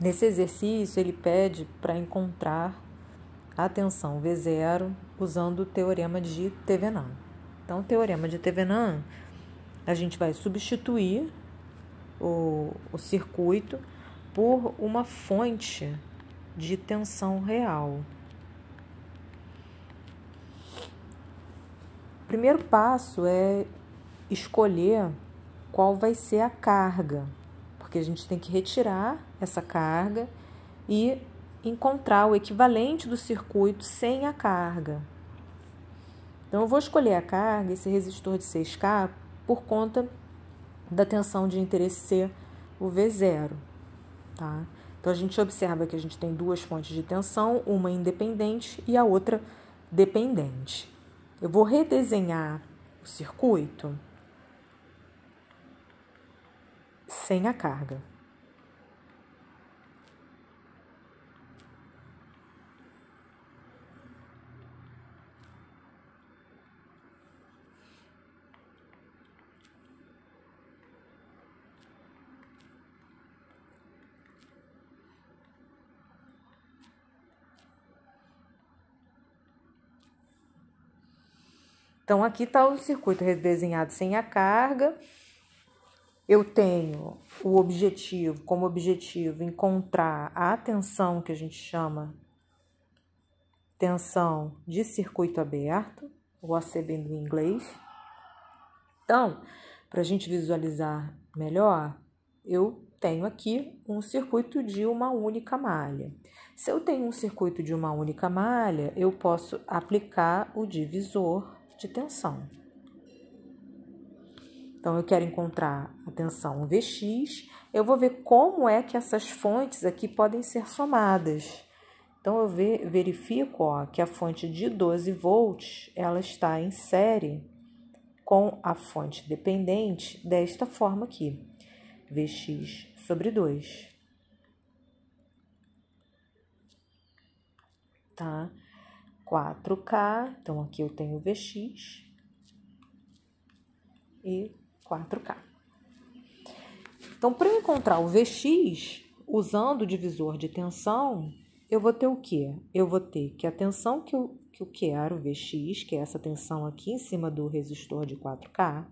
Nesse exercício, ele pede para encontrar a tensão V0 usando o teorema de Thevenin. Então, o teorema de Thevenin, a gente vai substituir o circuito por uma fonte de tensão real. O primeiro passo é escolher qual vai ser a carga, porque a gente tem que retirar essa carga e encontrar o equivalente do circuito sem a carga. Então, eu vou escolher a carga, esse resistor de 6K, por conta da tensão de interesse ser o V0. Tá? Então, a gente observa que a gente tem duas fontes de tensão, uma independente e a outra dependente. Eu vou redesenhar o circuito sem a carga. Então, aqui está o circuito redesenhado sem a carga. Eu tenho como objetivo encontrar a tensão que a gente chama tensão de circuito aberto, ou ACB no inglês. Então, para a gente visualizar melhor, eu tenho aqui um circuito de uma única malha. Se eu tenho um circuito de uma única malha, eu posso aplicar o divisor de tensão. Então, eu quero encontrar a tensão Vx, eu vou ver como é que essas fontes aqui podem ser somadas. Então, eu verifico que a fonte de 12 volts, ela está em série com a fonte dependente desta forma aqui, Vx sobre 2. Tá? 4K, então aqui eu tenho Vx e 4K. Então, para eu encontrar o Vx, usando o divisor de tensão, eu vou ter o quê? Eu vou ter que a tensão que eu quero, Vx, que é essa tensão aqui em cima do resistor de 4K,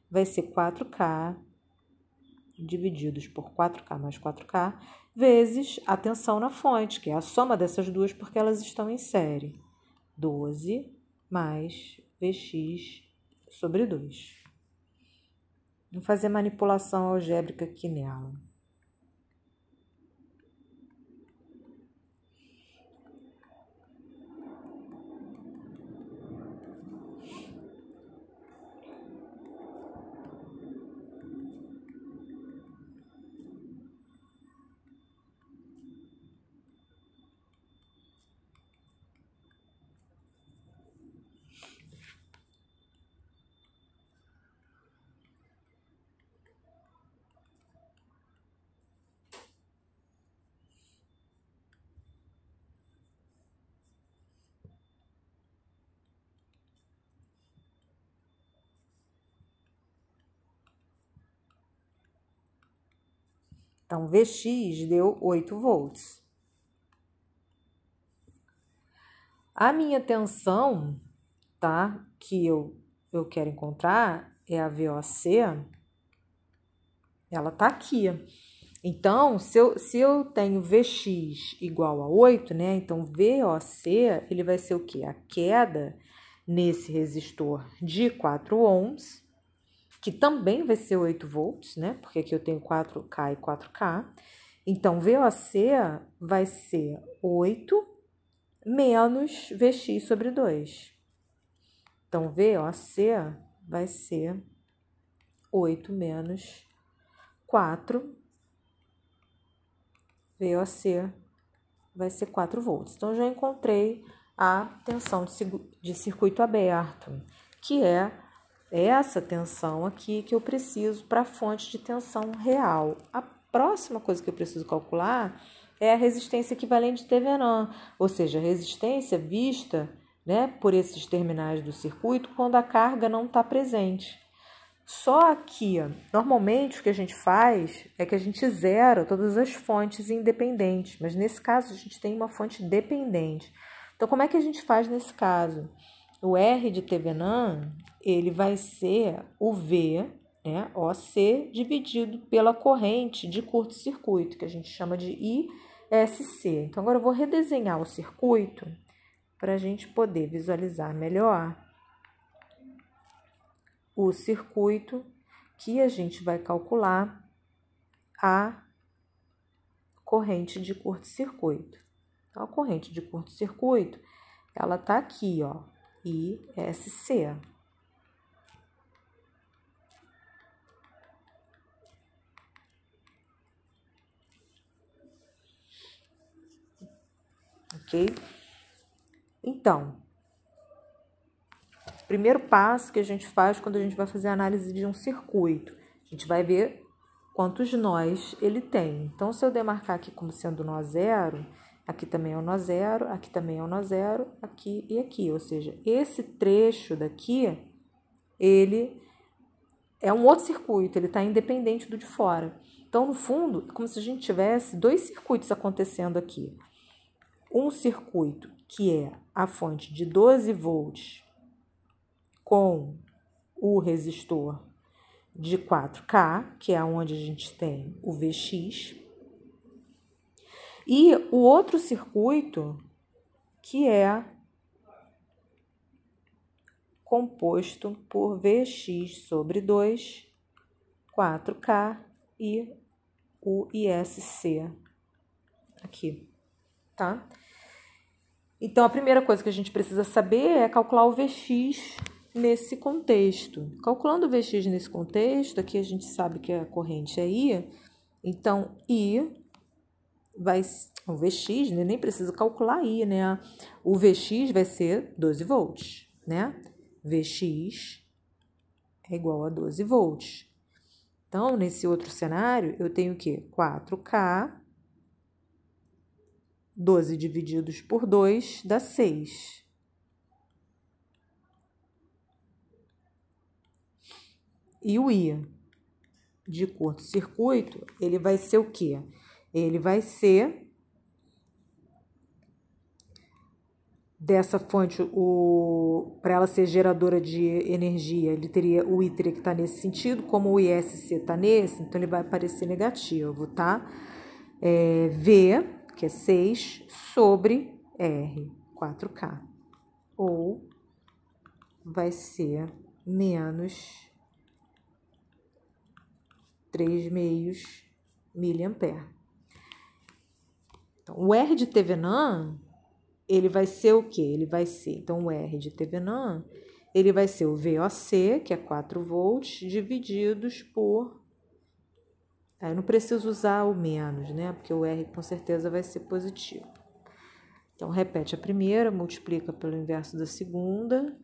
vai ser 4K divididos por 4K mais 4K, vezes a tensão na fonte, que é a soma dessas duas, porque elas estão em série. 12 mais Vx sobre 2. Vou fazer manipulação algébrica aqui nela. Então, Vx deu 8 volts. A minha tensão, tá, que eu quero encontrar é a VOC, ela tá aqui. Então, se eu tenho Vx igual a 8, né, então VOC, ele vai ser o quê? A queda nesse resistor de 4 ohms, que também vai ser 8 volts, né? Porque aqui eu tenho 4K e 4K. Então, VOC vai ser 8 menos Vx sobre 2. Então, VOC vai ser 8 menos 4. VOC vai ser 4 volts. Então, já encontrei a tensão de circuito aberto, que é essa tensão aqui que eu preciso para a fonte de tensão real. A próxima coisa que eu preciso calcular é a resistência equivalente de Thevenin, ou seja, a resistência vista, né, por esses terminais do circuito quando a carga não está presente. Só que, normalmente, o que a gente faz é que a gente zera todas as fontes independentes, mas nesse caso a gente tem uma fonte dependente. Então, como é que a gente faz nesse caso? O R de Thevenin, ele vai ser o V, né, OC, dividido pela corrente de curto-circuito, que a gente chama de ISC. Então, agora eu vou redesenhar o circuito para a gente poder visualizar melhor o circuito que a gente vai calcular a corrente de curto-circuito. Então, a corrente de curto-circuito, ela tá aqui, ó, ISC. Ok? Então, primeiro passo que a gente faz quando a gente vai fazer a análise de um circuito, a gente vai ver quantos nós ele tem. Então, se eu demarcar aqui como sendo nó zero, aqui também é o nó zero, aqui também é o nó zero, aqui e aqui. Ou seja, esse trecho daqui, ele é um outro circuito, ele está independente do de fora. Então, no fundo, é como se a gente tivesse dois circuitos acontecendo aqui. Um circuito que é a fonte de 12 volts com o resistor de 4K, que é onde a gente tem o VX, e o outro circuito que é composto por VX sobre 2, 4K e o ISC aqui, tá? Então, a primeira coisa que a gente precisa saber é calcular o VX nesse contexto. Calculando o VX nesse contexto, aqui a gente sabe que a corrente é I, então I vai... O VX, né? Nem precisa calcular I, né? O VX vai ser 12 volts, né? VX é igual a 12 volts. Então, nesse outro cenário, eu tenho o quê? 4K, 12 divididos por 2 dá 6. E o I de curto-circuito, ele vai ser o quê? Ele vai ser dessa fonte, para ela ser geradora de energia, o I teria que estar nesse sentido, como o ISC está nesse, então ele vai aparecer negativo, tá? V, que é 6, sobre R, 4K. Ou vai ser menos 3,5 miliampere. Então, o R de Thevenin, ele vai ser o quê? Ele vai ser, então, o R de Thevenin, ele vai ser o VOC, que é 4 volts, divididos por... Eu não preciso usar o menos, né? Porque o R com certeza vai ser positivo. Então, repete a primeira, multiplica pelo inverso da segunda.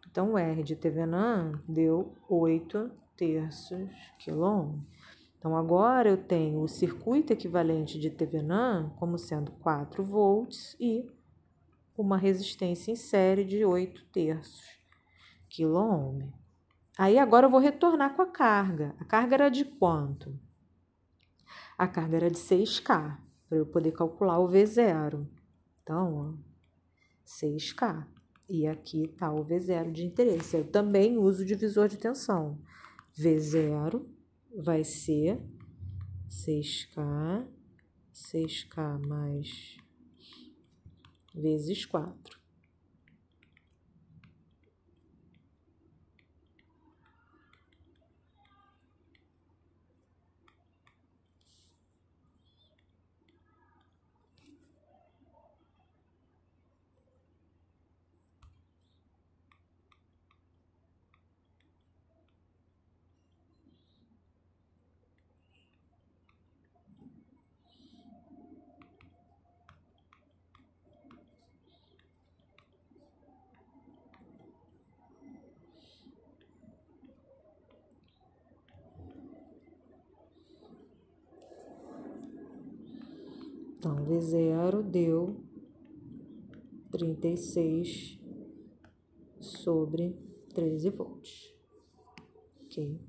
Então, o R de Thevenin deu 8 terços quilôohm. Então, agora eu tenho o circuito equivalente de Thevenin como sendo 4 volts e uma resistência em série de 8 terços quilôohm. Aí, agora eu vou retornar com a carga. A carga era de quanto? A carga era de 6K, para eu poder calcular o V0. Então, ó, 6K. E aqui está o V0 de interesse. Eu também uso o divisor de tensão. V0 vai ser 6K, 6K mais vezes 4. Então, V0 deu 36 sobre 13 volts. Ok?